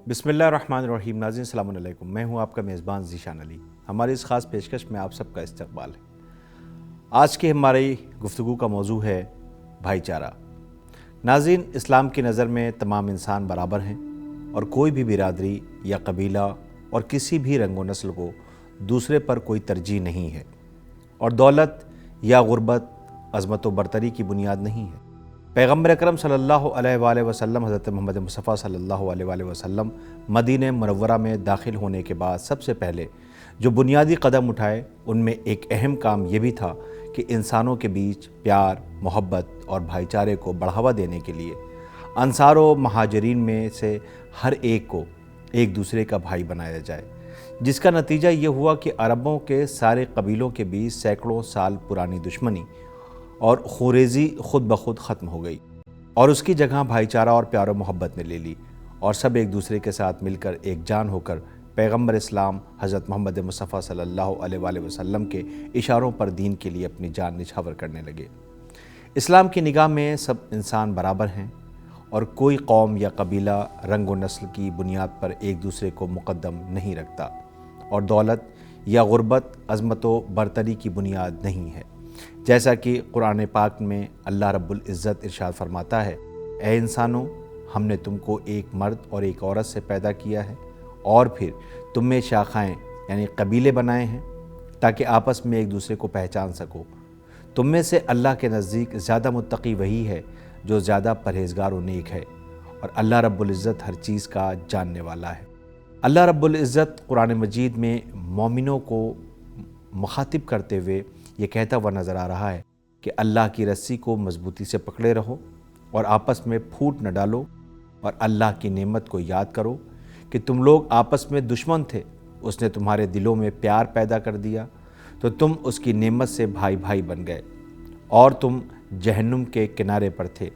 बिस्मिल्लाहिर्रहमानिर्रहीम। नाज़रीन अस्सलाम वालेकुम। मैं हूं आपका मेज़बान ज़ीशान अली। हमारी इस ख़ास पेशकश में आप सबका इस्तकबाल है। आज की हमारी गुफ्तगू का मौजू है भाईचारा। नाज़रीन, इस्लाम की नज़र में तमाम इंसान बराबर हैं और कोई भी बिरादरी या कबीला और किसी भी रंग व नस्ल को दूसरे पर कोई तरजीह नहीं है, और दौलत या गुर्बत अज़मत व बरतरी की बुनियाद नहीं है। पैगम्बर अकरम सल्लल्लाहु अलैहि वसल्लम हज़रत मोहम्मद मुस्तफ़ा सल्लल्लाहु अलैहि वसल्लम मदीने मुनव्वरा में दाखिल होने के बाद सबसे पहले जो बुनियादी कदम उठाए, उनमें एक अहम काम ये भी था कि इंसानों के बीच प्यार, मोहब्बत और भाईचारे को बढ़ावा देने के लिए अंसार व महाजरीन में से हर एक को एक दूसरे का भाई बनाया जाए, जिसका नतीजा ये हुआ कि अरबों के सारे कबीलों के बीच सैकड़ों साल पुरानी दुश्मनी और खुरेज़ी खुद ब खुद ख़त्म हो गई और उसकी जगह भाईचारा और प्यार और मोहब्बत ने ले ली, और सब एक दूसरे के साथ मिलकर एक जान होकर पैगम्बर इस्लाम हज़रत मोहम्मद मुस्तफ़ा सल्लल्लाहु अलैहि वसल्लम के इशारों पर दीन के लिए अपनी जान निछावर करने लगे। इस्लाम की निगाह में सब इंसान बराबर हैं और कोई कौम या कबीला रंग व नस्ल की बुनियाद पर एक दूसरे को मुक़द्दम नहीं रखता, और दौलत या गुर्बत अज़मत व बरतरी की बुनियाद नहीं है। जैसा कि कुरान पाक में अल्लाह रब्बुल इज़्ज़त इरशाद फरमाता है, ए इंसानों, हमने तुमको एक मर्द और एक औरत से पैदा किया है और फिर तुम में शाखाएँ यानी कबीले बनाए हैं ताकि आपस में एक दूसरे को पहचान सको। तुम में से अल्लाह के नज़दीक ज़्यादा मुत्तकी वही है जो ज़्यादा परहेज़गार व नेक है, और अल्लाह रब्बुल इज़्ज़त हर चीज़ का जानने वाला है। अल्लाह रब्बुल इज़्ज़त कुरान मजीद में मोमिनों को मुखातिब करते हुए ये कहता हुआ नज़र आ रहा है कि अल्लाह की रस्सी को मजबूती से पकड़े रहो और आपस में फूट न डालो, और अल्लाह की नेमत को याद करो कि तुम लोग आपस में दुश्मन थे, उसने तुम्हारे दिलों में प्यार पैदा कर दिया तो तुम उसकी नेमत से भाई भाई बन गए, और तुम जहन्नुम के किनारे पर थे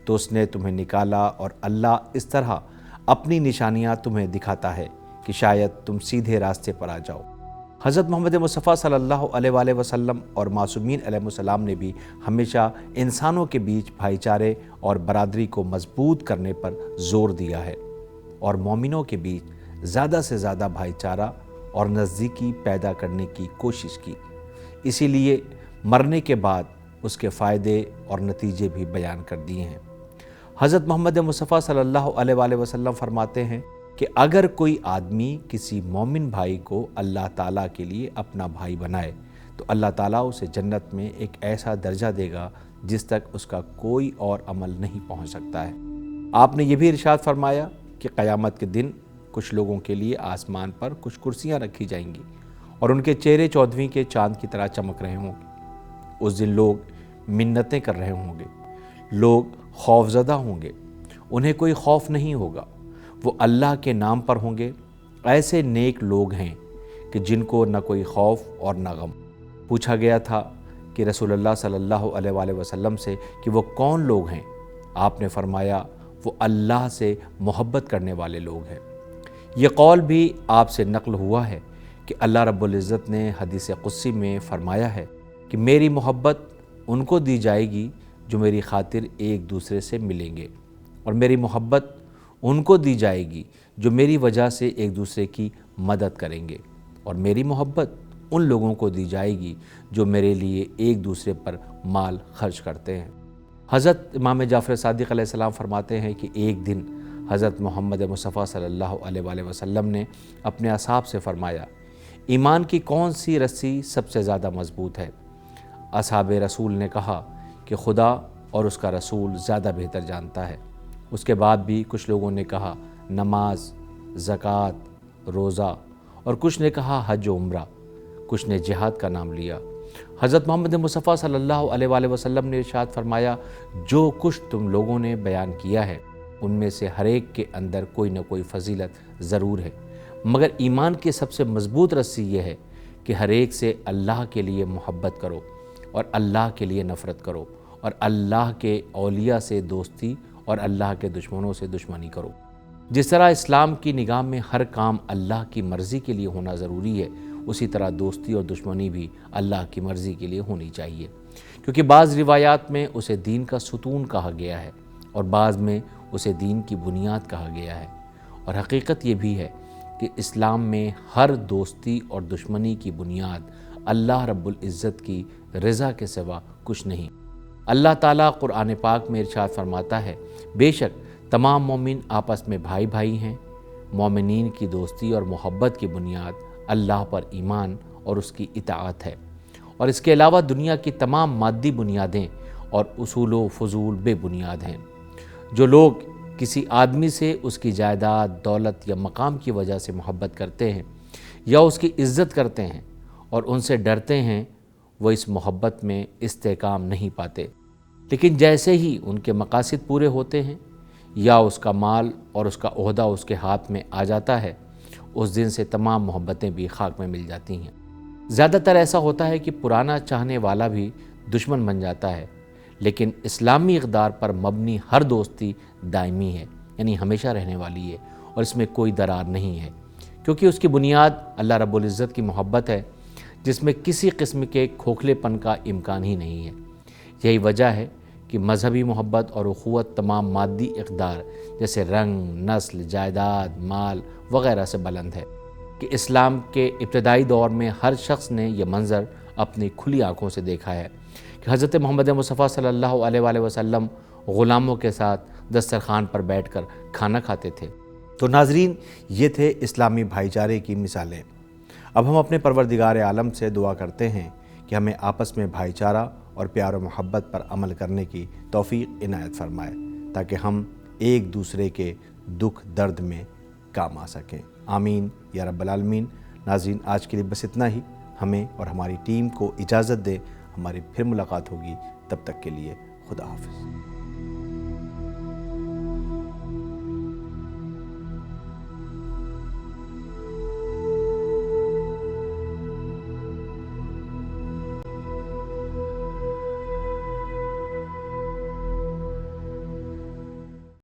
तो उसने तुम्हें निकाला, और अल्लाह इस तरह अपनी निशानियाँ तुम्हें दिखाता है कि शायद तुम सीधे रास्ते पर आ जाओ। हज़रत मोहम्मद मुस्तफ़ा सल्लल्लाहु अलैहि वसल्लम और मासूमीन अलैहिस्सलाम ने भी हमेशा इंसानों के बीच भाईचारे और बरादरी को मजबूत करने पर ज़ोर दिया है और मोमिनों के बीच ज़्यादा से ज़्यादा भाईचारा और नज़दीकी पैदा करने की कोशिश की। इसीलिए मरने के बाद उसके फ़ायदे और नतीजे भी बयान कर दिए हैं। हज़रत मोहम्मद मुस्तफ़ा सल्लल्लाहु अलैहि वसल्लम फरमाते हैं कि अगर कोई आदमी किसी मोमिन भाई को अल्लाह ताला के लिए अपना भाई बनाए तो अल्लाह ताला उसे जन्नत में एक ऐसा दर्जा देगा जिस तक उसका कोई और अमल नहीं पहुंच सकता है। आपने ये भी इरशाद फरमाया कि क़यामत के दिन कुछ लोगों के लिए आसमान पर कुछ कुर्सियां रखी जाएंगी और उनके चेहरे 14वीं के चाँद की तरह चमक रहे होंगे। उस दिन लोग मिन्नतें कर रहे होंगे, लोग खौफज़दा होंगे, उन्हें कोई खौफ नहीं होगा, वो अल्लाह के नाम पर होंगे। ऐसे नेक लोग हैं कि जिनको न कोई खौफ और न गम। पूछा गया था कि रसूलुल्लाह सल्लल्लाहु अलैहि वसल्लम से कि वो कौन लोग हैं? आपने फरमाया, वो अल्लाह से मोहब्बत करने वाले लोग हैं। ये कौल भी आपसे नक़ल हुआ है कि अल्लाह रब्बुल इज़्ज़त ने हदीस क़ुद्सी में फ़रमाया है कि मेरी मोहब्बत उनको दी जाएगी जो मेरी खातिर एक दूसरे से मिलेंगे, और मेरी मोहब्बत उनको दी जाएगी जो मेरी वजह से एक दूसरे की मदद करेंगे, और मेरी मोहब्बत उन लोगों को दी जाएगी जो मेरे लिए एक दूसरे पर माल खर्च करते हैं। हज़रत इमाम जाफ़र सादिक़ अलैहिस्सलाम फरमाते हैं कि एक दिन हज़रत मोहम्मद मुस्तफ़ा सल्लल्लाहु अलैहि वसल्लम ने अपने असहाब से फ़रमाया, ईमान की कौन सी रस्सी सबसे ज़्यादा मज़बूत है? असहाब रसूल ने कहा कि खुदा और उसका रसूल ज़्यादा बेहतर जानता है। उसके बाद भी कुछ लोगों ने कहा नमाज, ज़कात, रोज़ा, और कुछ ने कहा हज व उम्रा, कुछ ने जिहाद का नाम लिया। हज़रत मोहम्मद मुस्तफ़ा सल्लल्लाहु अलैहि वसल्लम ने इरशाद फरमाया, जो कुछ तुम लोगों ने बयान किया है उनमें से हर एक के अंदर कोई न कोई फजीलत ज़रूर है, मगर ईमान की सबसे मज़बूत रस्सी ये है कि हर एक से अल्लाह के लिए मोहब्बत करो और अल्लाह के लिए नफ़रत करो, और अल्लाह के औलिया से दोस्ती और अल्लाह के दुश्मनों से दुश्मनी करो। जिस तरह इस्लाम की निगाह में हर काम अल्लाह की मर्ज़ी के लिए होना ज़रूरी है, उसी तरह दोस्ती और दुश्मनी भी अल्लाह की मर्ज़ी के लिए होनी चाहिए, क्योंकि बाज़ रिवायात में उसे दीन का सुतून कहा गया है और बाज़ में उसे दीन की बुनियाद कहा गया है। اور حقیقت یہ بھی ہے کہ اسلام میں ہر دوستی اور دشمنی کی بنیاد اللہ رب العزت کی رضا کے سوا کچھ نہیں۔ اللہ تعالیٰ قرآن پاک میں ارشاد فرماتا ہے، بے شک تمام مومن آپس میں بھائی بھائی ہیں۔ مومنین کی دوستی اور محبت کی بنیاد اللہ پر ایمان اور اس کی اطاعت ہے، اور اس کے علاوہ دنیا کی تمام مادی بنیادیں اور اصول و فضول بے بنیاد ہیں۔ جو لوگ کسی آدمی سے اس کی جائیداد، دولت یا مقام کی وجہ سے محبت کرتے ہیں یا اس کی عزت کرتے ہیں اور ان سے ڈرتے ہیں، وہ اس محبت میں استحکام نہیں پاتے، لیکن جیسے ہی ان کے مقاصد پورے ہوتے ہیں یا اس کا مال اور اس کا عہدہ اس کے ہاتھ میں آ جاتا ہے، اس دن سے تمام محبتیں بھی خاک میں مل جاتی ہیں۔ زیادہ تر ایسا ہوتا ہے کہ پرانا چاہنے والا بھی دشمن بن جاتا ہے، لیکن اسلامی اقدار پر مبنی ہر دوستی دائمی ہے، یعنی ہمیشہ رہنے والی ہے، اور اس میں کوئی درار نہیں ہے، کیونکہ اس کی بنیاد اللہ رب العزت کی محبت ہے، جس میں کسی قسم کے کھوکھلے پن کا امکان ہی نہیں ہے۔ یہی وجہ ہے کہ مذہبی محبت اور اخوت تمام مادی اقدار جیسے رنگ، نسل، جائیداد، مال وغیرہ سے بلند ہے، کہ اسلام کے ابتدائی دور میں ہر شخص نے یہ منظر اپنی کھلی آنکھوں سے دیکھا ہے کہ حضرت محمد مصطفیٰ صلی اللہ علیہ وآلہ وسلم غلاموں کے ساتھ دسترخوان پر بیٹھ کر کھانا کھاتے تھے۔ تو ناظرین، یہ تھے اسلامی بھائی چارے کی مثالیں۔ اب ہم اپنے پروردگار عالم سے دعا کرتے ہیں کہ ہمیں آپس میں بھائی چارہ اور پیار و محبت پر عمل کرنے کی توفیق عنایت فرمائے، تاکہ ہم ایک دوسرے کے دکھ درد میں کام آ سکیں۔ آمین یا رب العالمین۔ ناظرین، آج کے لیے بس اتنا ہی۔ ہمیں اور ہماری ٹیم کو اجازت دیں، ہماری پھر ملاقات ہوگی، تب تک کے لیے خدا حافظ۔